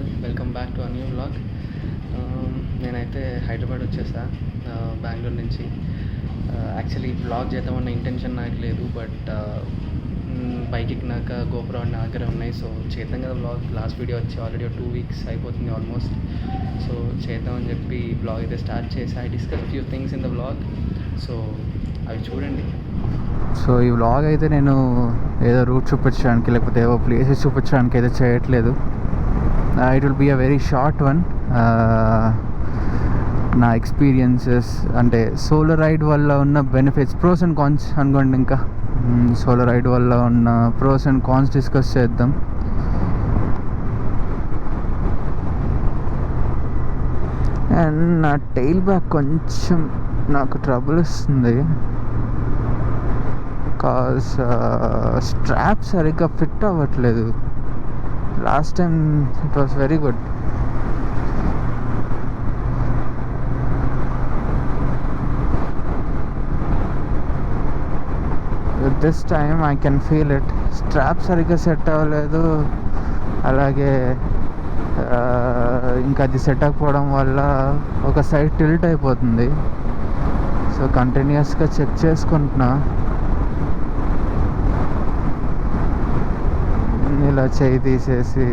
All, welcome back to a new vlog. నేనైతే హైదరాబాద్ వచ్చేసా బెంగళూరు నుంచి. యాక్చువల్లీ వ్లాగ్ చేద్దామన్న ఇంటెన్షన్ నాకు లేదు, బట్ బైక్ ఎక్కినాక గోపురం నా దగ్గర ఉన్నాయి. సో చేద్దాం కదా వ్లాగ్. లాస్ట్ వీడియో వచ్చి ఆల్రెడీ 2 weeks అయిపోతుంది ఆల్మోస్ట్. సో చేద్దామని చెప్పి వ్లాగ్ అయితే స్టార్ట్ చేసి I discuss few things in the vlog. So అవి చూడండి. సో ఈ వ్లాగ్ అయితే నేను ఏదో రూట్ చూపించడానికి లేకపోతే ఏవో ప్లేసెస్ చూపించడానికి అయితే చేయట్లేదు. It will be a very short one. నా ఎక్స్పీరియన్సెస్ అంటే సోలో రైడ్ వల్ల ఉన్న బెనిఫిట్స్, ప్రోస్ అండ్ కాన్స్ అనుకోండి. ఇంకా సోలో రైడ్ వల్ల ఉన్న ప్రోస్ అండ్ కాన్స్ డిస్కస్ చేద్దాం. అండ్ నా టెయిల్ బ్యాక్ కొంచెం నాకు ట్రబుల్ ఇస్తుంది, బికాస్ స్ట్రాప్ సరిగ్గా ఫిట్ అవ్వట్లేదు. Last time it was very good. With this time I can feel it. Strap సరిగ్గా సెట్ అవ్వలేదు, అలాగే ఇంకా అది సెట్ అవ్వకపోవడం వల్ల ఒక సైడ్ టిల్ట్ అయిపోతుంది. సో కంటిన్యూస్గా చెక్ చేసుకుంటున్నా, ఇలా చేయి తీసేసి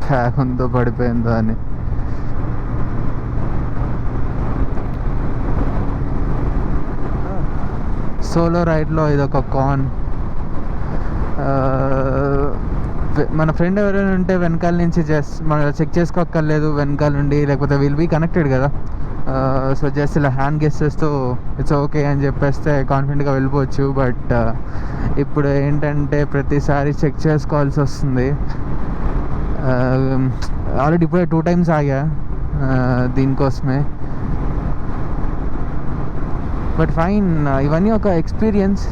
బ్యాగ్ ఉందో పడిపోయిందో అని. సోలో రైడ్లో ఇదొక కాన్. మన ఫ్రెండ్ ఎవరైనా ఉంటే వెనకాల నుంచి జస్ట్ మనం చెక్ చేసుకోక్కర్లేదు, వెనకాల నుండి, లేకపోతే విల్ బీ కనెక్టెడ్ కదా. సో జస్ట్ ఇలా హ్యాండ్ గెస్ చేస్తూ ఇట్స్ ఓకే అని చెప్పేస్తే కాన్ఫిడెంట్గా వెళ్ళిపోవచ్చు. బట్ ఇప్పుడు ఏంటంటే ప్రతిసారి చెక్ చేసుకోవాల్సి వస్తుంది. ఆల్రెడీ ఇప్పుడే 2 times ఆగా దీనికోసమే. బట్ ఫైన్, ఇవన్నీ ఒక ఎక్స్పీరియన్స్.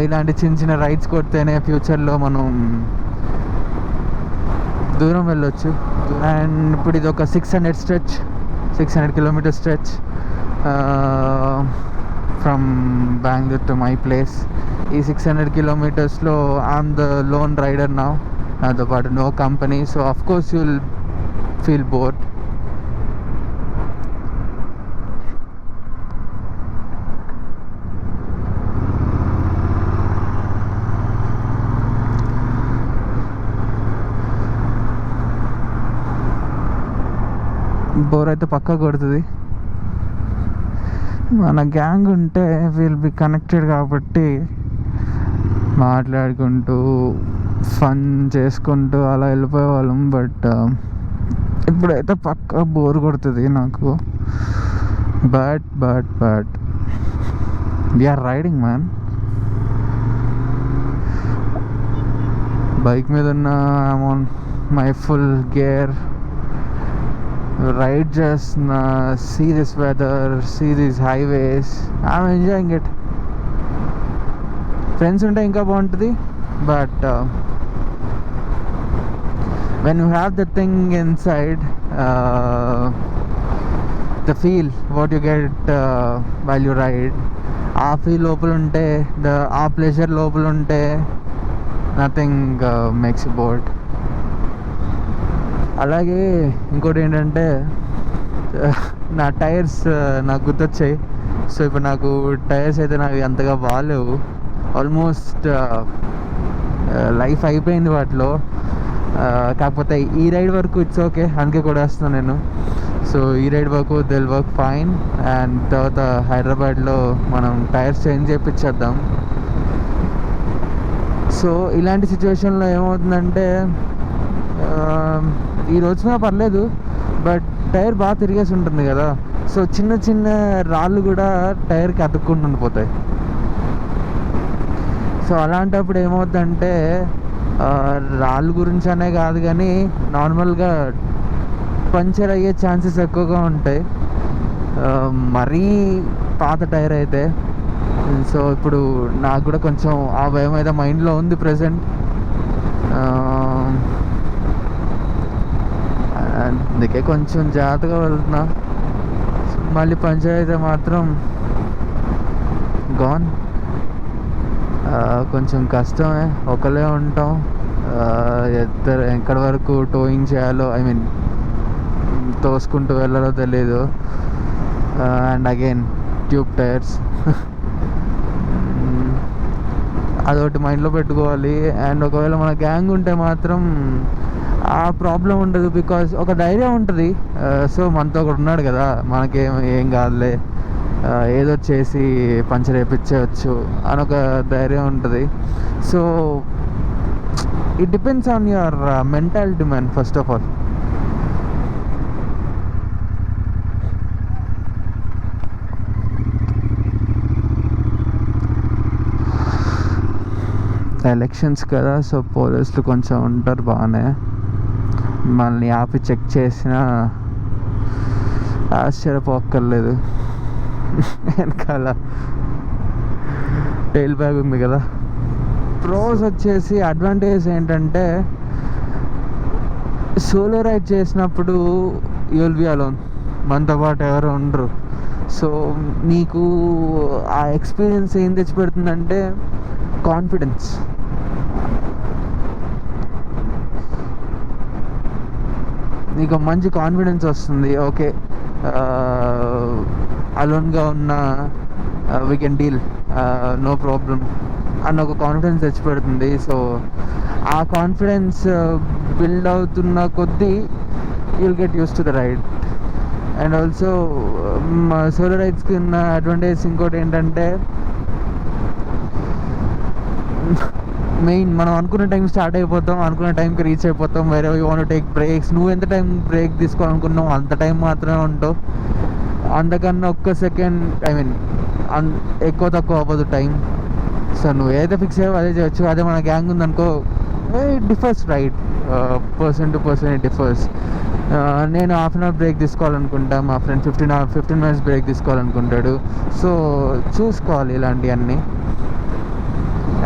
ఇలాంటి చిన్న చిన్న రైడ్స్ కొడితేనే ఫ్యూచర్లో మనం దూరం వెళ్ళొచ్చు. అండ్ ఇప్పుడు ఇది ఒక 600 kilometer stretch from Bengaluru to my place. ఈ 600 kilometersలో I'm the lone rider now. నాతో పాటు no company. So of course you will feel bored. Bore అయితే పక్కా కొడుతుంది. మన గ్యాంగ్ ఉంటే విల్ బి కనెక్టెడ్ కాబట్టి మాట్లాడుకుంటూ ఫన్ చేసుకుంటూ అలా వెళ్ళిపోయేవాళ్ళం. బట్ ఇప్పుడైతే పక్కా బోర్ కొడుతుంది నాకు. But we're riding man. Bike మీద ఉన్న on my full gear, ride just see this weather, see these highways. I'm enjoying it. Friends unte inka baguntadi, but when you have the thing inside, the feel what you get while you ride, aa feel lopal unte, aa pleasure lopal unte, nothing makes you bored. అలాగే ఇంకోటి ఏంటంటే నా tyres నాకు గుర్తొచ్చాయి. So ఇప్పుడు నాకు tyres అయితే నాకు అంతగా బాగాలేవు. ఆల్మోస్ట్ లైఫ్ అయిపోయింది వాటిలో. కాకపోతే ఈ రైడ్ వరకు ఇట్స్ ఓకే, అందుకే కూడా వస్తున్నాను నేను. సో ఈ రైడ్ వరకు దిల్ వర్క్ ఫైన్. అండ్ తర్వాత హైదరాబాద్లో మనం టైర్స్ చేంజ్ చేయించేద్దాం. సో ఇలాంటి సిచ్యువేషన్లో ఏమవుతుందంటే ఈ రోజున పర్లేదు, బట్ టైర్ బాగా తిరిగేసి ఉంటుంది కదా. సో చిన్న చిన్న రాళ్ళు కూడా టైర్కి అతుక్కుండా ఉండిపోతాయి. సో అలాంటప్పుడు ఏమవుతుందంటే రాళ్ళ గురించి అనే కాదు కానీ నార్మల్గా పంచర్ అయ్యే ఛాన్సెస్ ఎక్కువగా ఉంటాయి, మరీ పాత టైర్ అయితే. సో ఇప్పుడు నాకు కూడా కొంచెం ఆ భయం అయితే మైండ్లో ఉంది ప్రెసెంట్. అందుకే కొంచెం జాగ్రత్తగా వెళ్తున్నా. మళ్ళీ పంచర్ అయితే మాత్రం గాన్. కొంచెం కష్టమే, ఒకలే ఉంటాం. ఎక్కడి వరకు టోయింగ్ చేయాలో, ఐ మీన్ తోసుకుంటూ వెళ్ళాలో తెలీదు. అండ్ అగైన్ ట్యూబ్ టైర్స్, అదొకటి మైండ్లో పెట్టుకోవాలి. అండ్ ఒకవేళ మన గ్యాంగ్ ఉంటే మాత్రం ఆ ప్రాబ్లం ఉండదు, బికాజ్ ఒక ధైర్యం ఉంటుంది. సో మనతో ఒకడు ఉన్నాడు కదా, ఏం కాదులే, ఏదో చేసి పంచర్ వేయించవచ్చు అని ఒక ధైర్యం ఉంటుంది. So it depends on your mentality man, first of all. Elections కదా, సో పోలీసులు కొంచెం ఉంటారు బాగానే, మనల్ని ఆపి చెక్ చేసినా ఆశ్చర్యపోక్కర్లేదు. వెనకాల టైల్ బ్యాగ్ ఉంది కదా. ప్రోస్ వచ్చేసి అడ్వాంటేజ్ ఏంటంటే సోలో రైడ్ చేసినప్పుడు యూ విల్ బి అలోన్, మనతో పాటు ఎవరు ఉండరు. సో నీకు ఆ ఎక్స్పీరియన్స్ ఏం తెచ్చిపెడుతుందంటే కాన్ఫిడెన్స్. నీకు మంచి కాన్ఫిడెన్స్ వస్తుంది. ఓకే, అలోన్గా ఉన్న we can deal, no problem అన్న ఒక కాన్ఫిడెన్స్ తెచ్చిపెడుతుంది. సో ఆ కాన్ఫిడెన్స్ బిల్డ్ అవుతున్న కొద్దీ you'll get used to the ride. And also solo రైడ్స్కి ఉన్న అడ్వాంటేజ్ ఇంకోటి ఏంటంటే, మెయిన్ మనం అనుకున్న టైం స్టార్ట్ అయిపోతాం, అనుకున్న టైంకి రీచ్ అయిపోతాం. వేరే యూ వాంట్ టేక్ బ్రేక్స్, నువ్వు ఎంత టైం బ్రేక్ తీసుకోవాలనుకున్నావు అంత టైం మాత్రమే ఉంటావు. అంతకన్నా ఒక్క సెకండ్, ఐ మీన్ ఎక్కువ తక్కువ అవ్వదు టైం. సో నువ్వు ఏదైతే ఫిక్స్ అయ్యావో అదే చేయొచ్చు. అదే మన గ్యాంగ్ ఉందనుకో, it differs right, person to person it differs. నేను హాఫ్ అన్ అవర్ బ్రేక్ తీసుకోవాలనుకుంటా, మా ఫ్రెండ్ 15 minutes బ్రేక్ తీసుకోవాలనుకుంటాడు. సో చూసుకోవాలి ఇలాంటివన్నీ.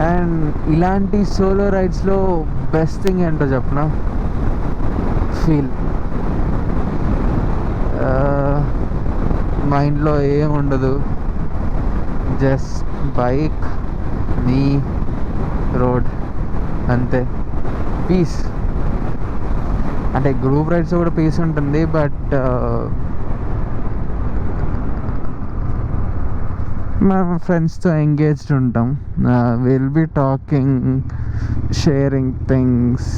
అండ్ ఇలాంటి సోలో రైడ్స్లో బెస్ట్ థింగ్ ఏంటో చెప్పనా, ఫీల్. మైండ్లో ఏముండదు, జస్ట్ బైక్, నీ, రోడ్, అంతే. పీస్. అంటే గ్రూప్ రైడ్స్ కూడా పీస్ ఉంటుంది, బట్ మనం ఫ్రెండ్స్తో ఎంగేజ్డ్ ఉంటాం. Will be talking, sharing things,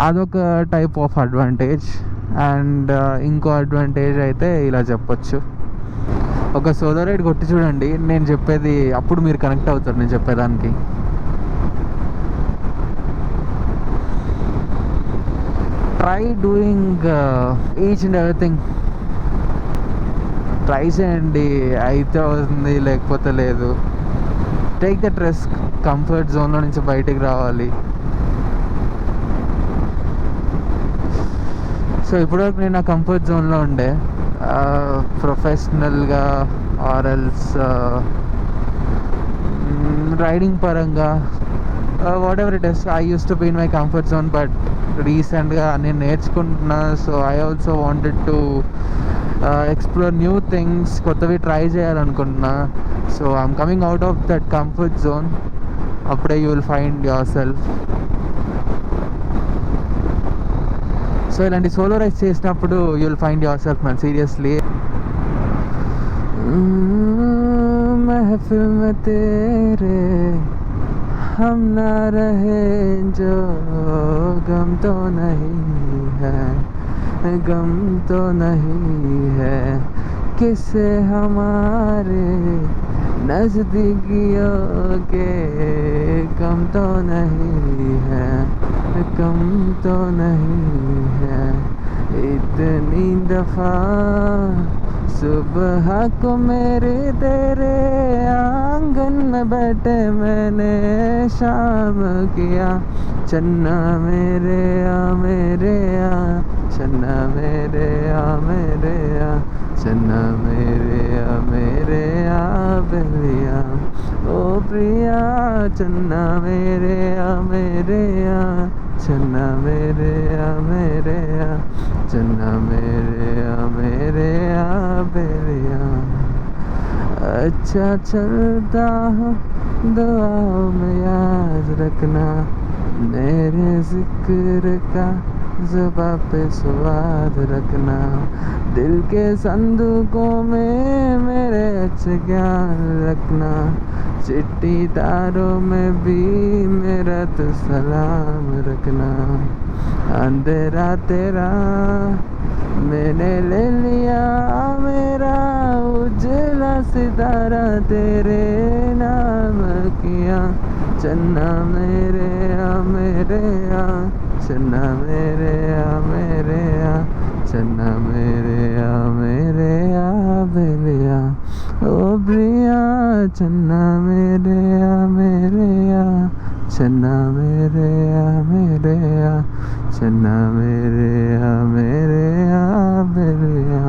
అదొక టైప్ ఆఫ్ అడ్వాంటేజ్. అండ్ ఇంకో అడ్వాంటేజ్ అయితే ఇలా చెప్పొచ్చు, ఒక సోలో రైడ్ కొట్టి చూడండి, నేను చెప్పేది అప్పుడు మీరు కనెక్ట్ అవుతారు నేను చెప్పేదానికి. Try doing each and everything. Try చేయండి, అయితే అవుతుంది, లేకపోతే లేదు. Take that risk. కంఫర్ట్ జోన్లో నుంచి బయటికి రావాలి. సో ఇప్పటివరకు నేను నా కంఫర్ట్ జోన్లో ఉండే, ప్రొఫెషనల్గా ఆర్ఎల్స్ రైడింగ్ పరంగా, whatever it is, I used to be in my comfort zone. But రీసెంట్గా నేను నేర్చుకుంటున్నా, so I also wanted to explore new things, కొత్తవి ట్రై చేయాలనుకుంటున్నా. So I'm coming out of that comfort zone. అప్పుడే you will find yourself. So ఇలాంటి solo rides చేసినప్పుడు you will find yourself man, seriously. महफिल में तेरे हम ना रहे जो गम तो नहीं है, गम तो नहीं है, किससे हमारे नजदीकियों के कम तो नहीं है, कम तो नहीं है. इतनी दफा सुबह को मेरे तेरे आंगन में बैठे मैंने शाम किया, चन्ना मेरे आ मेरे आ, चन्ना मेरे आ मेरे आ, चन्ना मेरे आ मेरे आ प्रिया, ओ प्रिया, चन्ना मेरे आ मेरे आ, चन्ना मेरे आ मेरे आ, चन्ना मेरे आ मेरे आ प्रिया. अच्छा चलता हूँ दुआओं में याद रखना, मेरे जिक्र का ज़ुबां पे स्वाद रखना, दिल के संदूकों में मेरे अच्छे ख्याल रखना, चिट्ठी तारों में भी मेरा तो सलाम रखना। अंधेरा तेरा मैंने ले लिया मेरा, उजला सितारा तेरे नाम किया, चन्ना मेरे आ मेरे आ, चन्ना मेरे आ मेरे आ, चन्ना मेरे आ मेरे आ बेलिया, ओ प्रिया चन्ना मेरे आ मेरे आ, चन्ना मेरे आ मेरे आ, चन्ना मेरे आ मेरे आ बेलिया.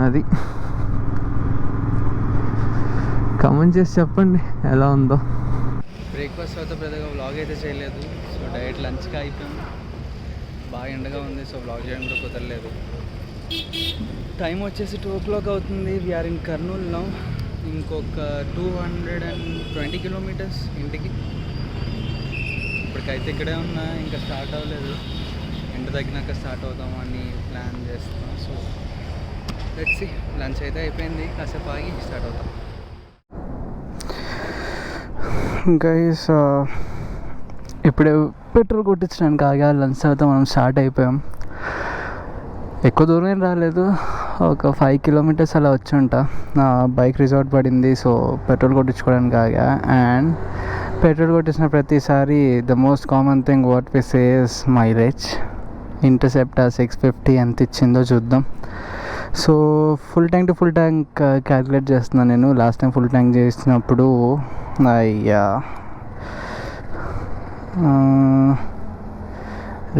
అది కామెంట్ చేసి చెప్పండి ఎలా ఉందో. బ్రేక్ఫాస్ట్ అయితే పెద్దగా వ్లాగ్ అయితే చేయలేదు. సో డైరెక్ట్ లంచ్కి అయిపోయాం. బాగా ఎండగా ఉంది, సో వ్లాగ్ చేయడం కూడా కుదరలేదు. టైం వచ్చేసి 2 o'clock అవుతుంది. We're in Kurnool now. ఇంకొక 220 kilometers ఇంటికి. ఇప్పటికైతే ఇక్కడే ఉన్నా, ఇంకా స్టార్ట్ అవ్వలేదు. ఎండ తగ్గినాక స్టార్ట్ అవుతాము అని ప్లాన్ చేస్తున్నాం. So let's see. లంచ్ అయితే అయిపోయింది, కాసేపు ఆగి స్టార్ట్ అవుతాం. గైస్ ఇప్పుడే పెట్రోల్ కొట్టించడానికి ఆగా లంచ్ తర్వాత మనం స్టార్ట్ అయిపోయాం. ఎక్కువ దూరం ఏం రాలేదు, ఒక 5 kilometers అలా వచ్చి ఉంటా. నా బైక్ రిజార్ట్ పడింది, సో పెట్రోల్ కొట్టించుకోవడానికి ఆగా. అండ్ పెట్రోల్ కొట్టించిన ప్రతిసారి the most common thing what we say is mileage. Interceptor 650 ఎంత ఇచ్చిందో చూద్దాం. So full tank to full tank calculate చేస్తున్నాను నేను. లాస్ట్ టైం ఫుల్ ట్యాంక్ చేసినప్పుడు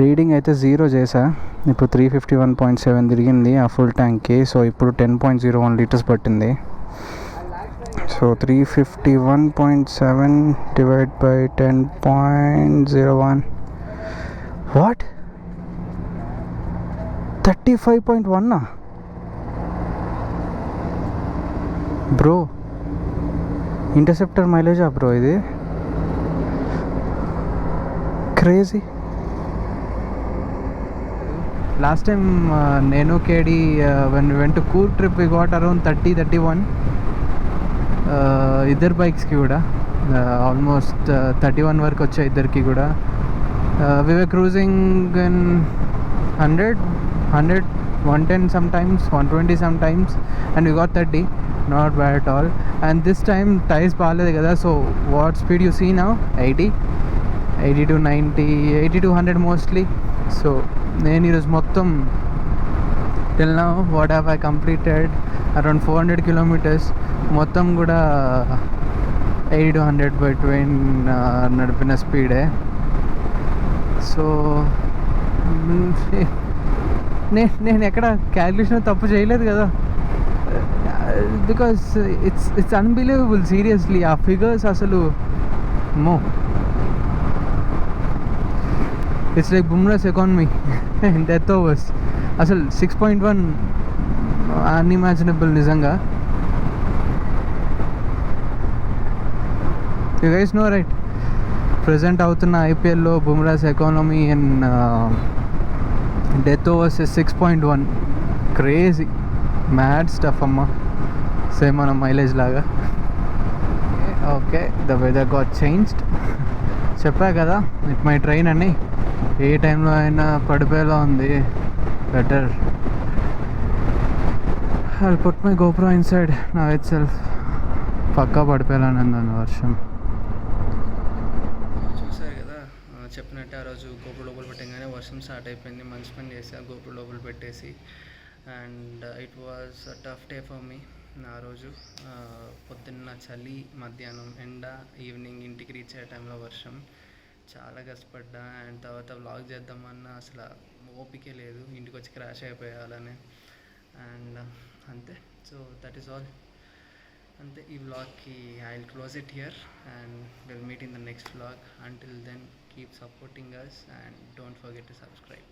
రీడింగ్ అయితే 0 చేసా. ఇప్పుడు 351.7 తిరిగింది ఆ ఫుల్ ట్యాంక్కి. సో ఇప్పుడు 10.01 liters పట్టింది. So 351.7 divide by 10.01 what 35.1 bro. Interceptor మైలేజా బ్రో ఇది? క్రేజీ. లాస్ట్ టైం నేను కేడి when went cool trip we got around 30-31. ఇద్దరు బైక్స్కి కూడా ఆల్మోస్ట్ 31 వరకు వచ్చాయి ఇద్దరికి కూడా. వి వర్ cruising in 100, 110 sometimes, 120 sometimes, and we got 30. Not bad at all. And this time tires బాగాలేదు కదా. So what speed you see now? 80 to 90, 80 to 100 mostly. So నేను ఈరోజు మొత్తం till now what have I completed? Around 400 kilometers. మొత్తం కూడా 80 to 100 between నడిపిన స్పీడే. So నేను ఎక్కడ క్యాలిక్యులేషన్ తప్పు చేయలేదు కదా. Because it's unbelievable seriously. ఆ ఫిగర్స్ అసలు మో it's like Bumrah's economy in death overs. అసలు 6.1 అన్ఇమాజినబుల్ నిజంగా. You guys know right, present అవుతున్న ఐపీఎల్లో Bumrah's economy and death overs 6.1. Crazy mad stuff అమ్మ. సేమ్ మన మైలేజ్ లాగా. Okay, the weather got changed. చెప్పా కదా ఇట్ మై ట్రైన్ అని. ఏ టైంలో అయినా పడిపోయేలా ఉంది. Better I'll put my GoPro inside now itself. పక్కా పడిపోయేలానే ఉందని వర్షం. చూసారు కదా, చెప్పినట్టు ఆ రోజు గోపుర లోపల పెట్టగానే వర్షం స్టార్ట్ అయిపోయింది. మంచి పని చేసా గోపుర లోపల పెట్టేసి. And it was a tough day for me. ఆ రోజు పొద్దున్న చలి, మధ్యాహ్నం ఎండ, ఈవినింగ్ ఇంటికి రీచ్ అయ్యే టైంలో వర్షం. చాలా కష్టపడ్డా. అండ్ తర్వాత వ్లాగ్ చేద్దామన్నా అసలు ఓపికే లేదు. ఇంటికి వచ్చి క్రాష్ అయిపోయాలనే. అండ్ అంతే. So that is all. అంతే ఈ వ్లాగ్కి. I will close it here and will meet in the next vlog. Until then keep supporting us and don't forget to subscribe.